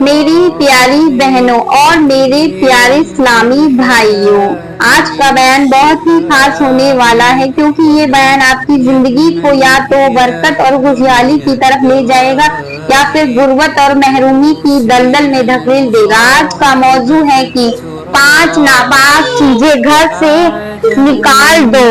میری پیاری بہنوں اور میرے پیارے اسلامی بھائیوں، آج کا بیان بہت ہی خاص ہونے والا ہے کیونکہ یہ بیان آپ کی زندگی کو یا تو برکت اور خوشحالی کی طرف لے جائے گا یا پھر غربت اور محرومی کی دلدل میں دھکیل دے گا۔ آج کا موضوع ہے کہ 5 ناپاک چیزیں گھر سے نکال دو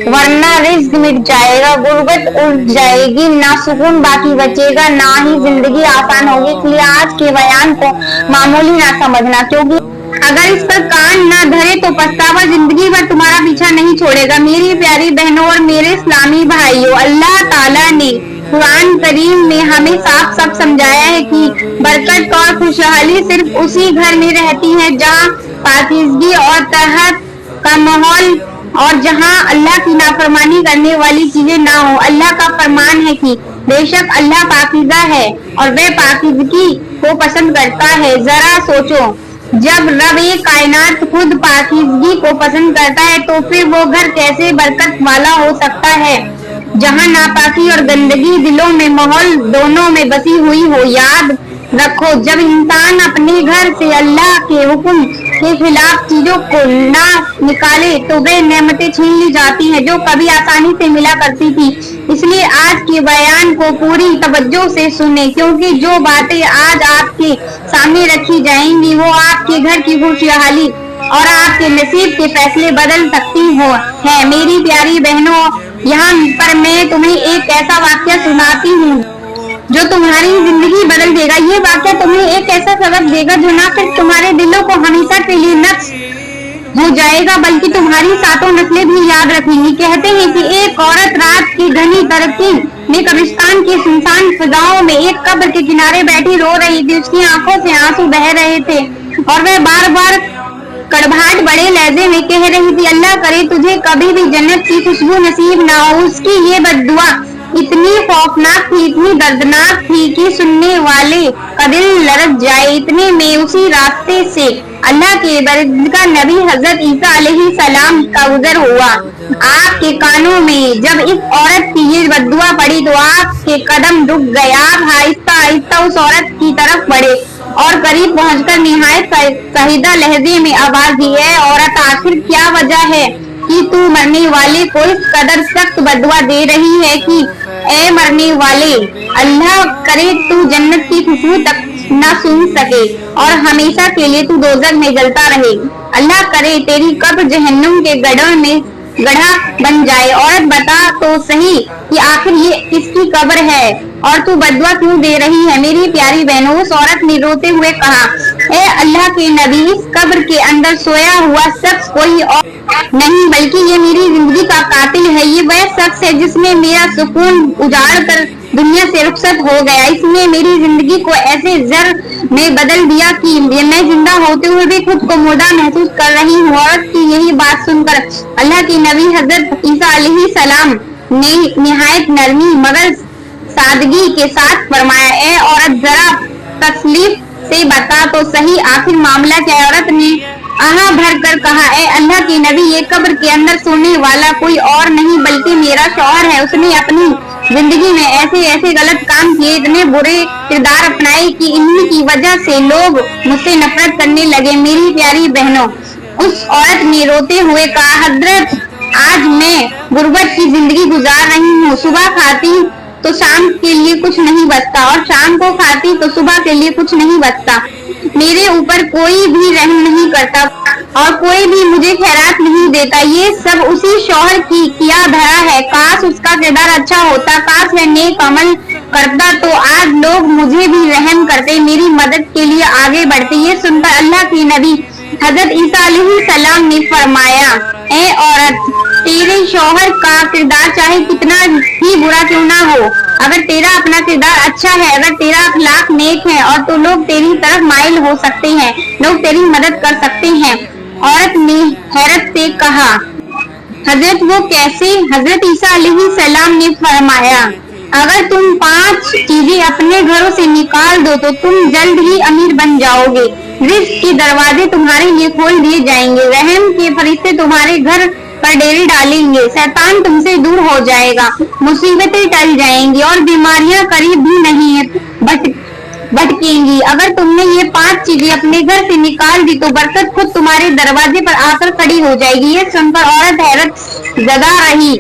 ورنہ رزق مٹ جائے گا، غربت اٹھ جائے گی، نہ سکون باقی بچے گا، نہ ہی زندگی آسان ہوگی۔ اس لیے آج کے بیان کو معمولی نہ سمجھنا، کیونکہ اگر اس پر کان نہ دھرے تو پچھتاوا زندگی بھر تمہارا پیچھا نہیں چھوڑے گا۔ میری پیاری بہنوں اور میرے اسلامی بھائیوں، اللہ تعالیٰ نے قرآن کریم میں ہمیں صاف صاف سمجھایا ہے کہ برکت اور خوشحالی صرف اسی گھر میں رہتی ہے جہاں پاکیزگی اور طاعت کا ماحول اور جہاں اللہ کی نافرمانی کرنے والی چیزیں نہ ہوں۔ اللہ کا فرمان ہے کہ بے شک اللہ پاکیزہ ہے اور وہ پاکیزگی کو پسند کرتا ہے۔ ذرا سوچو، جب رب کائنات خود پاکیزگی کو پسند کرتا ہے تو پھر وہ گھر کیسے برکت والا ہو سکتا ہے جہاں ناپاکی اور گندگی دلوں میں ماحول دونوں میں بسی ہوئی ہو۔ یاد رکھو، جب انسان اپنے گھر سے اللہ کے حکم کے خلاف چیزوں کو نہ نکالے تو وہ نعمتیں چھین لی جاتی ہیں جو کبھی آسانی سے ملا کرتی تھی۔ اس لیے آج کے بیان کو پوری توجہ سے سنیں، کیونکہ جو باتیں آج آپ کے سامنے رکھی جائیں گی وہ آپ کے گھر کی خوشحالی اور آپ کے نصیب کے فیصلے بدل سکتی ہیں۔ میری پیاری بہنوں، یہاں پر میں تمہیں ایک ایسا واقعہ سناتی ہوں جو تمہاری زندگی بدل دے گا۔ یہ واقعہ تمہیں ایک ایسا سبق دے گا جو نہ صرف تمہارے دلوں کو ہمیشہ کے لیے نقش ہو جائے گا بلکہ تمہاری ساتوں نسلیں بھی یاد رکھیں گی۔ کہتے ہیں کہ ایک عورت رات کی گھنی تاریکی میں قبرستان کی سنسان فضاؤں میں ایک قبر کے کنارے بیٹھی رو رہی تھی۔ اس کی آنکھوں سے آنسو بہہ رہے تھے اور وہ بار بار کڑبھاہٹ بڑے لہجے میں کہہ رہی تھی، اللہ کرے تجھے کبھی بھی جنت کی خوشبو نصیب نہ ہو۔ اس کی یہ بد دعا اتنی خوفناک تھی، اتنی دردناک تھی کہ سننے والے کا دل لرز جائے۔ اتنے میں اسی راستے سے اللہ کے برگزیدہ نبی حضرت عیسیٰ علیہ السلام کا گزر ہوا۔ آپ کے کانوں میں جب اس عورت کی یہ بد دعا پڑی تو آپ کے قدم رک گئے۔ آپ آہستہ آہستہ اس عورت کی طرف بڑھے اور قریب پہنچ کر نہایت شہیدہ لہجے میں آواز دی، اے عورت، آخر کیا وجہ ہے کہ تو مرنے والے کو اس قدر سخت بد دعا دے رہی ہے کہ اے مرنے والے، اللہ کرے تو جنت کی خوشبو تک نہ سن سکے اور ہمیشہ کے لیے تو دوزخ میں جلتا رہے۔ اللہ کرے تیری قبر جہنم کے گڑھا بن جائے۔ عورت بتا تو صحیح کہ آخر یہ کس کی قبر ہے اور تو بد دعا کیوں دے رہی ہے؟ میری پیاری بہنوں، اس عورت نے روتے ہوئے کہا، اے اللہ کے نبی، اس قبر کے اندر سویا ہوا شخص کوئی اور نہیں بلکہ یہ میری زندگی کا قاتل ہے۔ یہ وہ شخص ہے جس نے میرا سکون اجاڑ کر دنیا سے رخصت ہو گیا۔ اس نے میری زندگی کو ایسے زر میں بدل دیا کہ میں زندہ ہوتے ہوئے بھی خود کو مردہ محسوس کر رہی ہوں۔ عورت کی یہی بات سن کر اللہ کے نبی حضرت عیسیٰ علیہ السلام نے نہایت نرمی مگر سادگی کے ساتھ فرمایا، اے عورت، ذرا تسلیف سے بتا تو صحیح آخر معاملہ کیا ہے؟ عورت نے آہ بھر کر کہا، اے اللہ کے نبی، یہ قبر کے اندر سونے والا کوئی اور نہیں بلکہ میرا شوہر ہے۔ اس نے اپنی زندگی میں ایسے غلط کام کیے، اتنے برے کردار اپنائے کہ انہی کی وجہ سے لوگ مجھ سے نفرت کرنے لگے۔ میری پیاری بہنوں، اس عورت نے روتے ہوئے کہا، حضرت، آج میں غربت کی زندگی گزار رہی ہوں۔ صبح کھاتی تو شام کے لیے کچھ نہیں بچتا اور شام کو کھاتی تو صبح کے لیے کچھ نہیں بچتا۔ میرے اوپر کوئی بھی رحم نہیں کرتا اور کوئی بھی مجھے خیرات نہیں دیتا۔ یہ سب اسی شوہر کی کیا دھرا ہے۔ کاش اس کا کردار اچھا ہوتا، کاش وہ نیک عمل کرتا تو آج لوگ مجھے بھی رحم کرتے، میری مدد کے لیے آگے بڑھتے۔ یہ سن کر اللہ کے نبی حضرت عیسیٰ علیہ السلام نے فرمایا، اے عورت، تیرے شوہر کا کردار چاہے کتنا ہی برا کیوں نہ ہو، اگر تیرا اپنا کردار اچھا ہے، اگر تیرا اخلاق نیک ہے اور تو لوگ تیری طرف مائل ہو سکتے ہیں، لوگ تیری مدد کر سکتے ہیں۔ عورت نے حیرت سے کہا، حضرت وہ کیسے؟ حضرت عیسیٰ علیہ السلام نے فرمایا، اگر تم 5 چیزیں اپنے گھروں سے نکال دو تو تم جلد ہی امیر بن جاؤ گے۔ رزق کے دروازے تمہارے لیے کھول دیے جائیں گے، رحم کے فرشتے تمہارے گھر पर डेरे डालेंगे, शैतान तुमसे दूर हो जाएगा, मुसीबतें टल जाएंगी और बीमारियां करीब भी नहीं भटकेंगी। अगर तुमने ये 5 चीजें अपने घर से निकाल दी तो बरकत खुद तुम्हारे दरवाजे पर आकर खड़ी हो जाएगी। ये सुनकर औरत हैरत जदा रही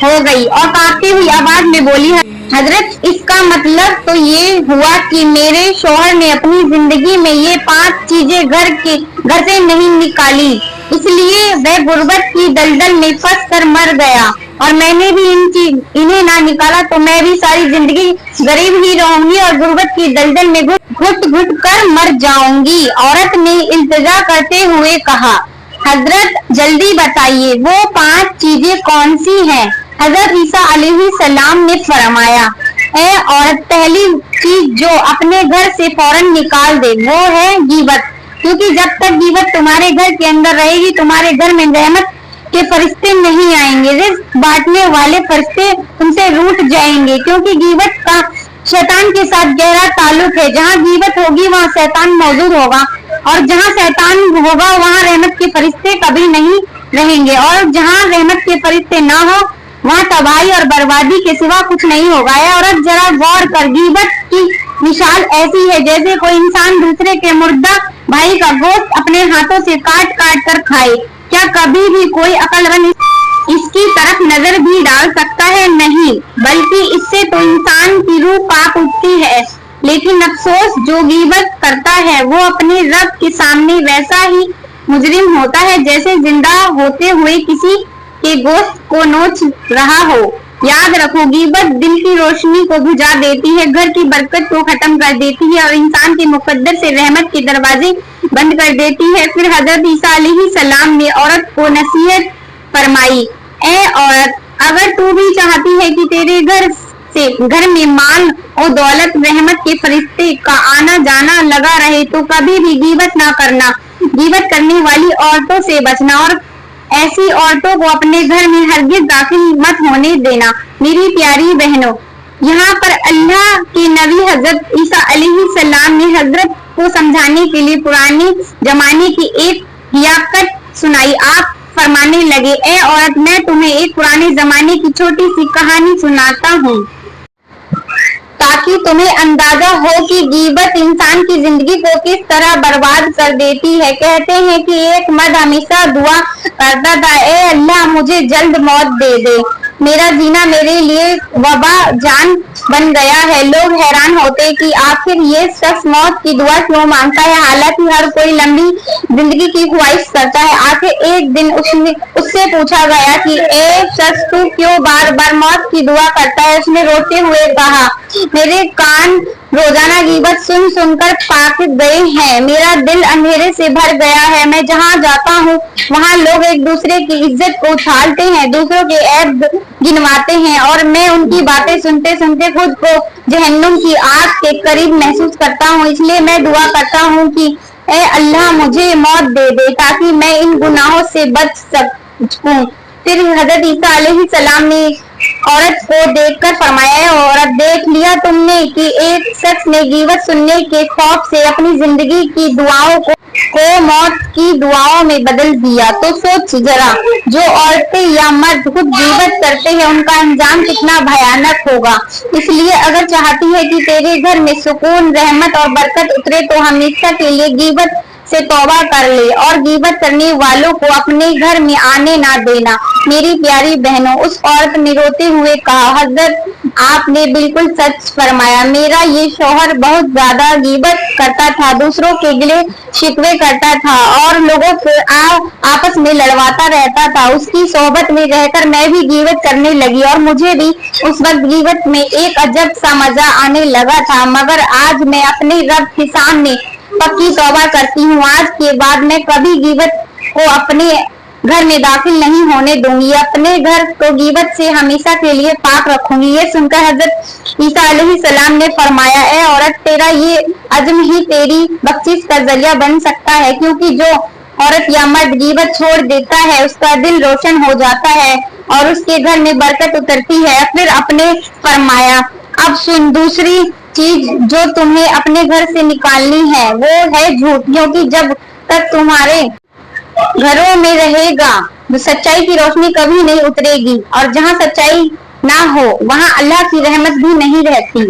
हो गई और कांपती हुई आवाज में बोली, हजरत इसका मतलब तो ये हुआ कि मेरे शौहर ने अपनी जिंदगी में ये 5 चीजें घर से नहीं निकाली, इसलिए वह गुर्बत की दलदल में फंस कर मर गया और मैंने भी इन्हें ना निकाला तो मैं भी सारी जिंदगी गरीब ही रहूंगी और गुर्बत की दलदल में घुट घुट कर मर जाऊंगी। औरत ने इल्तिजा करते हुए कहा, हजरत जल्दी बताइए वो 5 चीजें कौन सी हैं? हजरत ईसा अलैहिस्सलाम ने फरमाया, ए औरत, पहली चीज जो अपने घर से फौरन निकाल दे वो है गीबत, क्योंकि जब तक गीबत तुम्हारे घर के अंदर रहेगी तुम्हारे घर में रहमत के फरिश्ते नहीं आएंगे, रिज़्क बांटने वाले फरिश्ते तुमसे रूठ जाएंगे, क्योंकि गीबत का शैतान के साथ गहरा ताल्लुक है। जहाँ गीबत होगी वहाँ शैतान मौजूद होगा और जहाँ शैतान होगा वहाँ रहमत के फरिश्ते कभी नहीं रहेंगे और जहाँ रहमत के फरिश्ते ना हो वहाँ तबाही और बर्बादी के सिवा कुछ नहीं होगा। औरत जरा गौर कर, गीबत की मिसाल ऐसी है जैसे कोई इंसान दूसरे के मुर्दा भाई का गोश्त अपने हाथों से काट काट कर खाए। क्या कभी भी कोई अक्लमंद इसकी तरफ नजर भी डाल सकता है? नहीं, बल्कि इससे तो इंसान की रूह पाक उठती है। लेकिन अफसोस, जो गीबत करता है वो अपने रब के सामने वैसा ही मुजरिम होता है जैसे जिंदा होते हुए किसी के गोश्त को नोच रहा हो। याद रखो, गीबत दिल की रोशनी को बुझा देती है, घर की बरकत को खत्म कर देती है और इंसान के मुकद्दर से रहमत के दरवाजे बंद कर देती है। फिर हजरत ईसा अलैहिस्सलाम ने औरत को नसीहत फरमाई, ए औरत, अगर तू भी चाहती है कि तेरे घर में माल और दौलत रहमत के फरिश्ते का आना जाना लगा रहे तो कभी भी गीबत ना करना, गीबत करने वाली औरतों से बचना और ऐसी औरतों को अपने घर में हरगिज दाखिल मत होने देना। मेरी प्यारी बहनों, यहाँ पर अल्लाह के नबी हजरत ईसा अलैहिस्सलाम ने हजरत को समझाने के लिए पुराने जमाने की एक हियाकत सुनाई। आप फरमाने लगे, ए औरत, मैं तुम्हें एक पुराने जमाने की छोटी सी कहानी सुनाता हूँ ताकि तुम्हें अंदाजा हो कि गीबत इंसान की जिंदगी को किस तरह बर्बाद कर देती है। कहते हैं कि एक मर्द हमेशा दुआ करता था, ए अल्लाह, मुझे जल्द मौत दे दे, मेरा जीना मेरे लिए वबा जान बन गया है। लोग हैरान होते कि आखिर ये शख्स मौत की दुआ क्यों मांगता है, हालांकि हर कोई लंबी जिंदगी की ख्वाहिश करता है। आखिर एक दिन उससे पूछा गया कि ए शख्स, तू क्यों बार बार मौत की दुआ करता है? उसने रोते हुए कहा, मेरे कान रोजाना गीबत सुन सुनकर पाक गए हैं, मेरा दिल अंधेरे से भर गया है। मैं जहाँ जाता हूँ वहाँ लोग एक दूसरे की इज्जत को उछालते हैं, दूसरों के ऐब गिनवाते हैं और मैं उनकी बातें सुनते सुनते खुद को जहन्नुम की आग के करीब महसूस करता हूँ। इसलिए मैं दुआ करता हूँ कि ए अल्लाह, मुझे मौत दे दे ताकि मैं इन गुनाहों से बच सकूं। फिर हजरत ईसा अलैहिस्सलाम ने औरत को देखकर फरमाया, औरत, देख लिया तुमने कि एक शख्स ने गीबत सुनने के खौफ से अपनी जिंदगी की दुआओं को मौत की दुआओं में बदल दिया। तो सोच जरा, जो औरतें या मर्द खुद गीबत करते हैं उनका अंजाम कितना भयानक होगा। इसलिए अगर चाहती है कि तेरे घर में सुकून, रहमत और बरकत उतरे तो हमेशा के लिए गीबत से तौबा कर ले और गीबत करने वालों को अपने घर में आने ना देना। मेरी प्यारी बहनों, उस औरत ने रोते हुए कहा, हजरत, आपने बिल्कुल सच फरमाया, मेरा ये शौहर बहुत ज्यादा गीबत करता था, दूसरों के गिले शिकवे करता था और लोगों से आपस में लड़वाता रहता था। उसकी सोहबत में रहकर मैं भी गीबत करने लगी और मुझे भी उस वक्त गीबत में एक अजब सा मजा आने लगा था, मगर आज मैं अपने रब के सामने पक्की तौबा करती हूँ। आज के बाद मैं कभी गीबत को अपने घर में दाखिल नहीं होने दूंगी, अपने घर को गीबत से हमेशा के लिए पाक रखूंगी। ये सुनकर हजरत ईसा अलैहिस्सलाम ने फरमाया, ए औरत, तेरा ये अज़्म ही तेरी बख्शिश का जरिया बन सकता है, क्योंकि जो औरत या मर्द गीबत छोड़ देता है उसका दिल रोशन हो जाता है और उसके घर में बरकत उतरती है। फिर अपने फरमाया, अब सुन, दूसरी चीज जो तुम्हें अपने घर से निकालनी है वो है झूठ, क्योंकि जब तक तुम्हारे घरों में रहेगा सच्चाई की रोशनी कभी नहीं उतरेगी, और जहाँ सच्चाई ना हो वहाँ अल्लाह की रहमत भी नहीं रहती।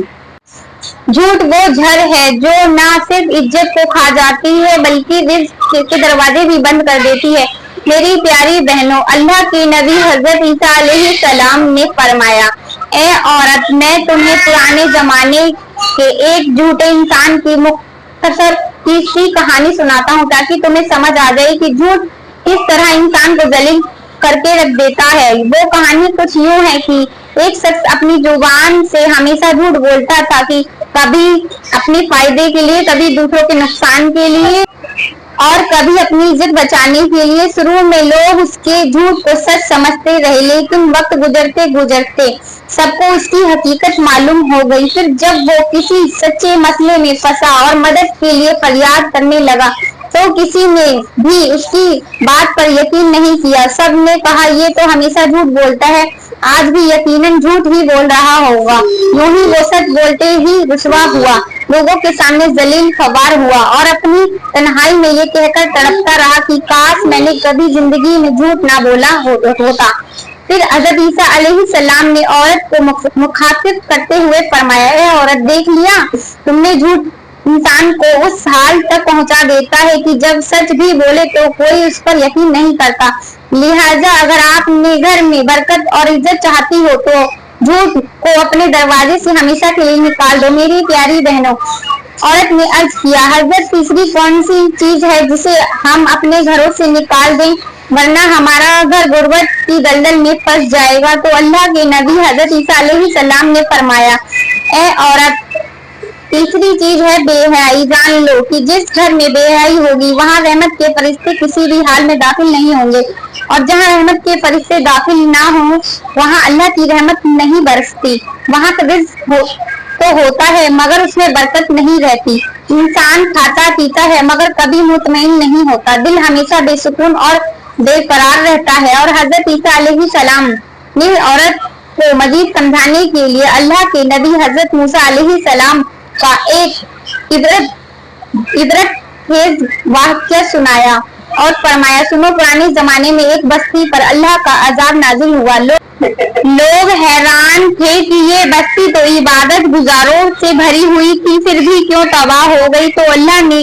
झूठ वो जहर है जो ना सिर्फ इज्जत को खा जाती है बल्कि रिज़्क़ के दरवाजे भी बंद कर देती है। मेरी प्यारी बहनों, अल्लाह के नबी हजरत ईसा अलैहिस्सलाम ने फरमाया, ए औरत, मैं तुम्हें पुराने जमाने के एक झूठे इंसान की मुख्तसर सी कहानी सुनाता हूँ ताकि तुम्हें समझ आ जाए कि झूठ किस तरह इंसान को जलील करके रख देता है। वो कहानी कुछ यूं है कि एक शख्स अपनी जुबान से हमेशा झूठ बोलता था, कि कभी अपने फायदे के लिए, कभी दूसरों के नुकसान के लिए और कभी अपनी इज्जत बचाने के लिए। शुरू में लोग उसके झूठ को सच समझते रहे, लेकिन वक्त गुजरते गुजरते सबको उसकी हकीकत मालूम हो गई। फिर जब वो किसी सच्चे मसले में फंसा और मदद के लिए फरियाद करने लगा तो किसी ने भी उसकी बात पर यकीन नहीं किया। सब ने कहा, ये तो हमेशा झूठ बोलता है, आज भी यकीनन झूठ ही बोल रहा होगा। यूं ही वो सच बोलते ही रुसवा हुआ, लोगों के सामने जलील ख़वार हुआ और अपनी तन्हाई में ये कहकर तड़पता रहा कि काश मैंने कभी जिंदगी में झूठ ना बोला होता। फिर हज़रत ईसा अलैहिस्सलाम ने औरत को मुखातिब करते हुए फरमाया, ए औरत, देख लिया, तुमने झूठ इंसान को उस हाल तक पहुंचा देता है कि जब सच भी बोले तो कोई उस पर यकीन नहीं करता। लिहाजा अगर आप अपने घर में बरकत और इज्जत चाहती हो तो झूठ को अपने दरवाजे से हमेशा के लिए निकाल दो। मेरी प्यारी बहनों, औरत ने अर्ज किया, हजरत, तीसरी कौन सी चीज है जिसे हम अपने घरों से निकाल दें, वरना हमारा घर गुर्बत की दलदल में फंस जाएगा। तो अल्लाह के नबी हजरत ईसा अलैहिस्सलाम ने फरमाया, ए औरत, तीसरी चीज है बेहयाई। जान लो कि जिस घर में बेहयाई होगी वहाँ रहमत के फरिश्ते किसी भी हाल में दाखिल नहीं होंगे, और जहाँ रहमत के फरिश्ते दाखिल ना हो वहाँ अल्लाह की रहमत नहीं बरसती। वहाँ रिज़्क़ तो होता है मगर उसमें बरकत नहीं रहती। इंसान खाता पीता है मगर कभी मुतमईन नहीं होता, दिल हमेशा बेसुकून और बेकरार रहता है। और हजरत ईसा अलैहिस्सलाम ने औरत को मजीद समझाने के लिए अल्लाह के नबी हजरत मूसा अलैहिस्सलाम का एक इबरत खेज वाक़या सुनाया और फरमाया, सुनो, पुराने जमाने में एक बस्ती पर अल्लाह का अजाब नाजिल हुआ। लोग हैरान थे कि ये बस्ती तो इबादत गुजारों से भरी हुई थी, फिर भी क्यों तबाह हो गई। तो अल्लाह ने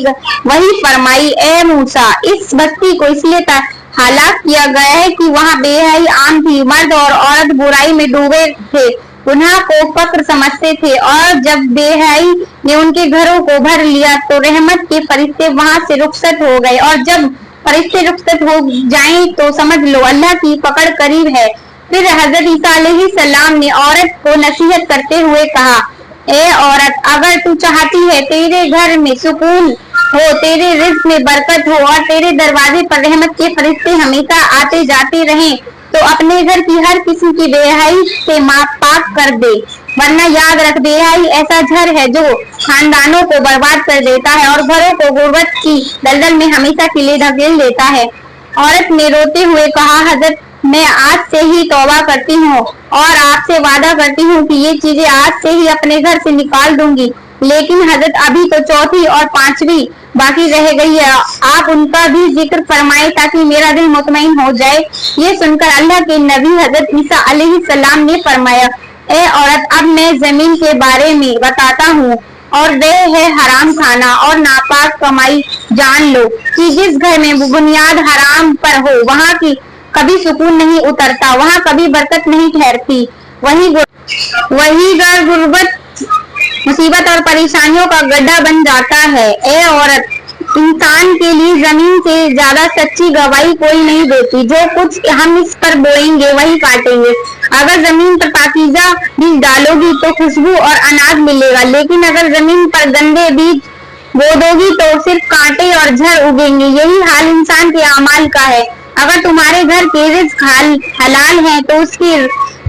वही फरमाई, ए मूसा, इस बस्ती को इसलिए हलाक किया गया है कि वहाँ बेहयाई आम थी। मर्द और औरत बुराई में डूबे थे, गुनाह को फक्र समझते थे, और जब बेहयाई ने उनके घरों को भर लिया तो रहमत के फरिश्ते वहां से रुखसत हो गए, और जब फरिश्ते रुखसत हो जाएं तो समझ लो अल्लाह की पकड़ करीब है। फिर हजरत ईसा अलैहिस्सलाम ने औरत को नसीहत करते हुए कहा, ए औरत, अगर तू चाहती है तेरे घर में सुकून हो, तेरे रिज़्क़ में बरकत हो और तेरे दरवाजे पर रहमत के फरिश्ते हमेशा आते जाते रहें, तो अपने घर की हर किस्म की बेहयाई से पाक कर दे, वरना याद रख, बेहयाई ऐसा जहर है जो खानदानों को बर्बाद कर देता है और घरों को गुर्बत की दलदल में हमेशा के लिए धकेल देता है। औरत ने रोते हुए कहा, हजरत, मैं आज से ही तौबा करती हूँ और आपसे वादा करती हूँ कि ये चीजें आज से ही अपने घर से निकाल दूंगी। लेकिन हजरत, अभी तो चौथी और पांचवी बाकी रह गई है, आप उनका भी जिक्र फरमाए ताकि मेरा दिल मुतमईन हो जाए। ये सुनकर अल्लाह के नबी हजरत ईसा अलैहिस्सलाम ने फरमाया, ए औरत, अब मैं जमीन के बारे में बताता हूँ, और वह है हराम खाना और नापाक कमाई। जान लो कि जिस घर में बुनियाद हराम पर हो वहाँ की कभी सुकून नहीं उतरता, वहाँ कभी बरकत नहीं ठहरती, वही घर गुर्बत, मुसीबत और परेशानियों का गड्ढा बन जाता है। ए औरत, इंसान के लिए जमीन से ज्यादा सच्ची गवाही कोई नहीं देती। जो कुछ हम इस पर बोएंगे वही काटेंगे। अगर जमीन पर पाकीज़ा बीज डालोगी तो खुशबू और अनाज मिलेगा, लेकिन अगर जमीन पर गंदे बीज बो दोगी तो सिर्फ कांटे और जहर उगेंगे। यही हाल इंसान के अमाल का है। अगर तुम्हारे घर के रिज़्क़ हलाल है तो उसकी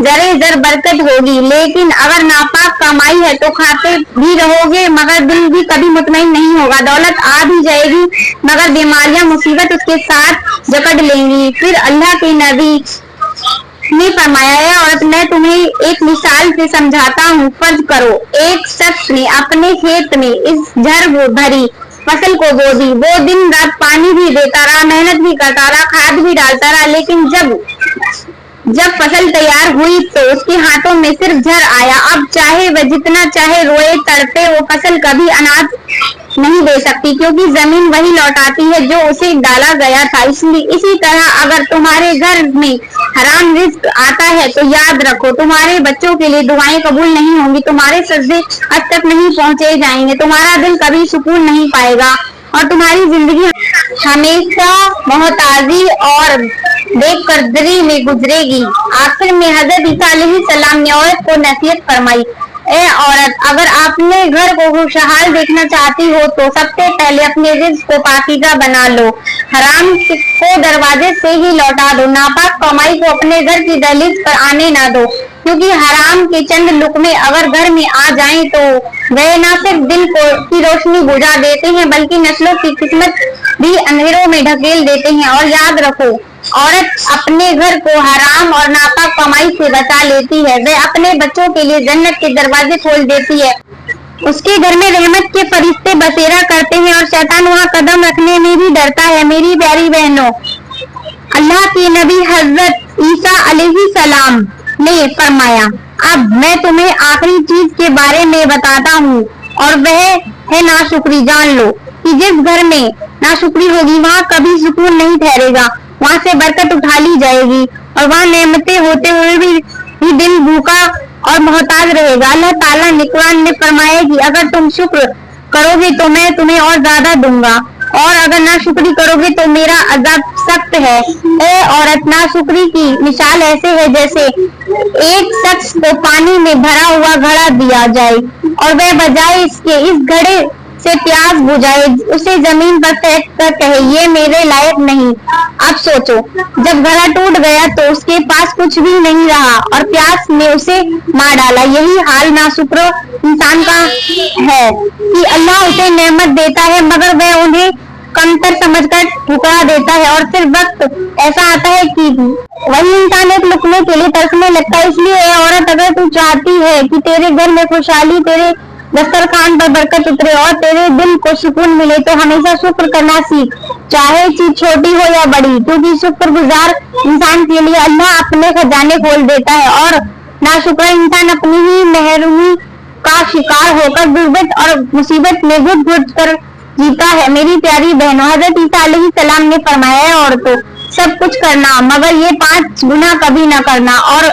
जरे जर बरकत होगी, लेकिन अगर नापाक कमाई है तो खाते भी रहोगे मगर दिल भी कभी मुतमईन नहीं होगा। दौलत आ भी जाएगी मगर बीमारियां मुसीबत उसके साथ जकड़ लेंगी। फिर अल्लाह के नबी ने फरमाया, है औरत, मैं तुम्हें एक मिसाल से समझाता हूँ। फर्ज करो एक शख्स ने अपने खेत में इस जहर भरी फसल को बो दी। वो दिन रात पानी भी देता रहा, मेहनत भी करता रहा, खाद भी डालता रहा, लेकिन जब फसल तैयार हुई तो उसके हाथों में सिर्फ झर आया। अब चाहे वह जितना चाहे रोए तड़पे, वो फसल कभी अनाज नहीं दे सकती, क्योंकि जमीन वही लौटाती है जो उसे डाला गया था। इसी तरह अगर तुम्हारे घर में हराम रिज्क आता है तो याद रखो, तुम्हारे बच्चों के लिए दुआएं कबूल नहीं होंगी, तुम्हारे सजदे आज तक नहीं पहुंचे जाएंगे, तुम्हारा दिल कभी सुकून नहीं पाएगा और तुम्हारी जिंदगी हमेशा मोहताजी और बेकदरी में गुजरेगी। आखिर में हजरत ईसा अलैहिस्सलाम ने औरत को नसीहत फरमाई, ए औरत, अगर आपने घर को खुशहाल देखना चाहती हो तो सबसे पहले अपने रिज्क को पाकीज़ा बना लो, हराम को दरवाजे से ही लौटा दो, नापाक कमाई को अपने घर की दहलीज पर आने ना दो, क्योंकि हराम के चंद लुकमे अगर घर में आ जाएं तो वह न सिर्फ दिल की रोशनी बुझा देते हैं बल्कि नस्लों की किस्मत भी अंधेरों में ढकेल देते हैं। और याद रखो, औरत अपने घर को हराम और नापाक कमाई से बचा लेती है, वह अपने बच्चों के लिए जन्नत के दरवाजे खोल देती है, उसके घर में रहमत के फरिश्ते बसेरा करते हैं और शैतान वहां कदम रखने में भी डरता है। मेरी प्यारी बहनों, अल्लाह के नबी हजरत ईसा अलैहिस्सलाम ने फरमाया, अब मैं तुम्हें आखिरी चीज के बारे में बताता हूँ और वह है नाशुक्री। जान लो कि जिस घर में नाशुक्री होगी वहाँ कभी सुकून नहीं ठहरेगा, वहाँ से बरकत उठा ली जाएगी और वहाँ नेमतें होते हुए भी दिल भूखा और मोहताज रहेगा। अल्लाह ताला ने कुरान में फरमाया कि अगर तुम शुक्र करोगे तो मैं तुम्हें और ज्यादा दूंगा और अगर नाशुक्री करोगे तो मेरा अजाब सख्त है। ए औरत, नाशुक्री की मिसाल ऐसे है जैसे एक शख्स को पानी में भरा हुआ घड़ा दिया जाए और वह बजाय इसके इस घड़े से प्यास बुझाए उसे जमीन पर फेंक कर कहे, ये मेरे लायक नहीं। अब सोचो, जब घड़ा टूट गया तो उसके पास कुछ भी नहीं रहा और प्यास ने उसे मार डाला। यही हाल नाशुक्र इंसान का है कि अल्लाह उसे नेमत देता है मगर वह उन्हें कमतर समझकर ठुकरा देता है और फिर वक्त ऐसा आता है कि वही इंसान एक लुकमे के लिए तरसने लगता है। इसलिए औरत, अगर तू चाहती है कि तेरे घर में खुशहाली, तेरे दस्तरखान पर बरकत उतरे और तेरे दिल को सुकून मिले तो हमेशा शुक्र करना सीख, चाहे चीज छोटी हो या बड़ी, क्योंकि शुक्रगुजार इंसान के लिए अल्लाह अपने खजाने खोल देता है और नाशुक्र इंसान अपनी ही महरूमी का शिकार होकर गुर्बत और मुसीबत में घुट घुट कर जीता है। मेरी प्यारी बहनों, हजरत ईसा अलैहिस्सलाम ने फरमाया है औरतों, सब कुछ करना मगर ये 5 गुनाह कभी ना करना और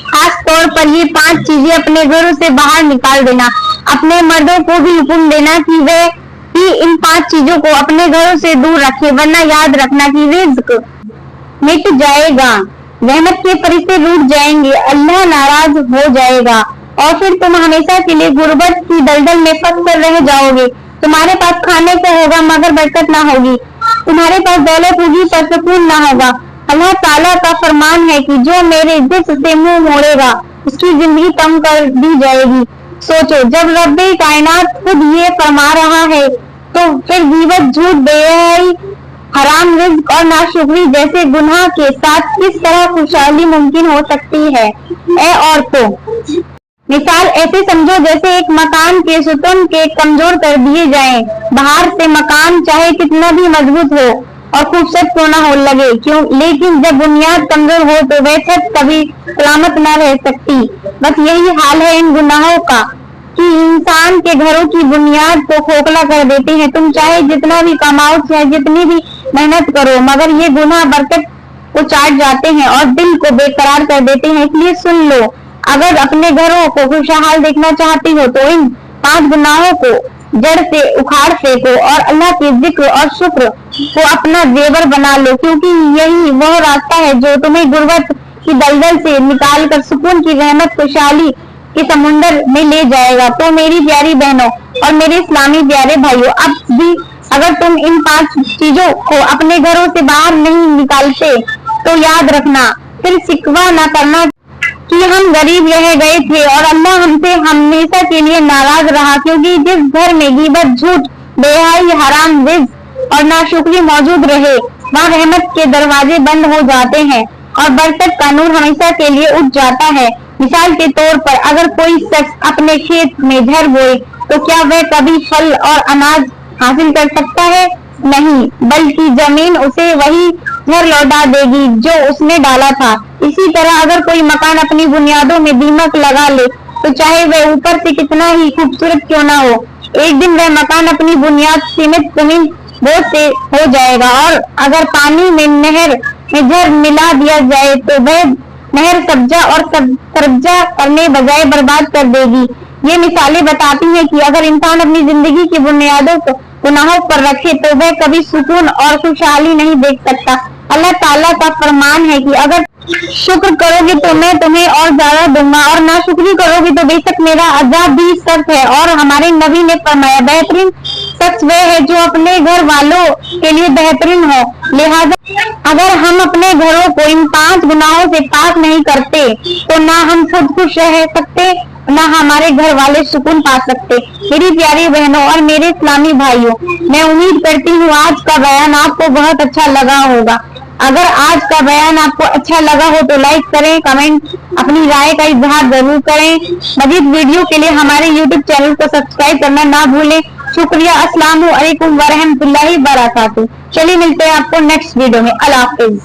खास तौर पर ये 5 चीजें अपने घरों से बाहर निकाल देना। अपने मर्दों को भी हुक्म देना कि वे भी इन 5 चीजों को अपने घरों से दूर रखे, वरना याद रखना कि रिज्क मिट जाएगा, रहमत के फरिश्ते रूठ जाएंगे, अल्लाह नाराज हो जाएगा और फिर तुम हमेशा के लिए गुर्बत की दलदल में फंस कर रह जाओगे। तुम्हारे पास खाने को होगा मगर बरकत ना होगी, तुम्हारे पास दौलत होगी पर सुकून ना होगा। अल्लाह ताला का फरमान है कि जो मेरे जिस्म से मुंह मोड़ेगा उसकी जिंदगी कम कर दी जाएगी। सोचो, जब रब्बे कायनात खुद ये फरमा रहा है तो फिर गीबत, झूठ, बेहयाई, हराम रिज्क और नाशुक्री जैसे गुनाह के साथ किस तरह खुशहाली मुमकिन हो सकती है। ए औरतों, मिसाल ऐसे समझो जैसे एक मकान के सुतून के कमजोर कर दिए जाएं। बाहर से मकान चाहे कितना भी मजबूत हो और खूबसूरत क्यों ना हो लगे, क्यों, लेकिन जब बुनियाद कमजोर हो तो वह छत कभी सलामत न रह सकती। बस यही हाल है इन गुनाहों का कि इंसान के घरों की बुनियाद को खोखला कर देते हैं। तुम चाहे जितना भी कमाओ, चाहे जितनी भी मेहनत करो, मगर ये गुनाह बरकत को चाट जाते हैं और दिल को बेकरार कर देते हैं। इसलिए सुन लो, अगर अपने घरों को खुशहाल देखना चाहती हो तो इन 5 गुनाहों को जड़ से उखाड़ फेंको और अल्लाह के जिक्र और शुक्र को अपना जेवर बना लो, क्योंकि यही वह रास्ता है जो तुम्हें गुर्बत की दलदल से निकाल कर सुकून की रहमत, खुशहाली के समुंदर में ले जाएगा। तो मेरी प्यारी बहनों और मेरे इस्लामी प्यारे भाइयों, अब भी अगर तुम इन 5 चीजों को अपने घरों से बाहर नहीं निकालते तो याद रखना, फिर शिकवा न करना कि हम गरीब रह गए थे और अल्लाह हमसे हमेशा के लिए नाराज रहा, क्योंकि जिस घर में गीबत, झूठ, बेहयाई, हराम रिज्क और नाशुक्री मौजूद रहे वहाँ रहमत के दरवाजे बंद हो जाते हैं और बरकत का नूर हमेशा के लिए उठ जाता है। मिसाल के तौर पर अगर कोई शख्स अपने खेत में झर बोए तो क्या वह कभी फल और अनाज حاصل کر سکتا ہے؟ نہیں، بلکہ زمین اسے وہی گھر لوٹا دے گی جو اس نے ڈالا تھا۔ اسی طرح اگر کوئی مکان اپنی بنیادوں میں دیمک لگا لے تو چاہے وہ اوپر سے کتنا ہی خوبصورت کیوں نہ ہو، ایک دن وہ مکان اپنی بنیاد سیمنٹ زمین بوجھ سے ہو جائے گا۔ اور اگر پانی میں نہر میں زہر ملا دیا جائے تو وہ نہر سبزہ اور ترجہ کرنے بجائے برباد کر دے گی۔ یہ مثالیں بتاتی ہیں کہ اگر انسان اپنی زندگی کی بنیادوں کو گناہوں پر رکھے تو وہ کبھی سکون اور خوشحالی نہیں دیکھ سکتا۔ اللہ تعالیٰ کا فرمان ہے کہ اگر شکر کرو گے تو میں تمہیں اور زیادہ دوں گا، اور ناشکری کرو گے تو بے شک میرا عذاب بھی سخت ہے۔ اور ہمارے نبی نے فرمایا، بہترین شخص وہ ہے جو اپنے گھر والوں کے لیے بہترین ہو۔ لہذا اگر ہم اپنے گھروں کو ان 5 گناہوں سے پاک نہیں کرتے تو نہ ہم خود خوش رہ سکتے، نہ ہمارے گھر والے سکون پا سکتے۔ میری پیاری بہنوں اور میرے اسلامی بھائیوں، میں امید کرتی ہوں آج کا بیان آپ کو بہت اچھا لگا ہوگا۔ اگر آج کا بیان آپ کو اچھا لگا ہو تو لائک کریں، کمنٹ، اپنی رائے کا اظہار ضرور کریں۔ مزید ویڈیو کے لیے ہمارے YouTube چینل کو سبسکرائب کرنا نہ بھولیں۔ شکریہ۔ السلام علیکم ورحمۃ اللہ وبرکاتہ۔ چلیے ملتے ہیں آپ کو نیکسٹ ویڈیو میں۔ اللہ حافظ۔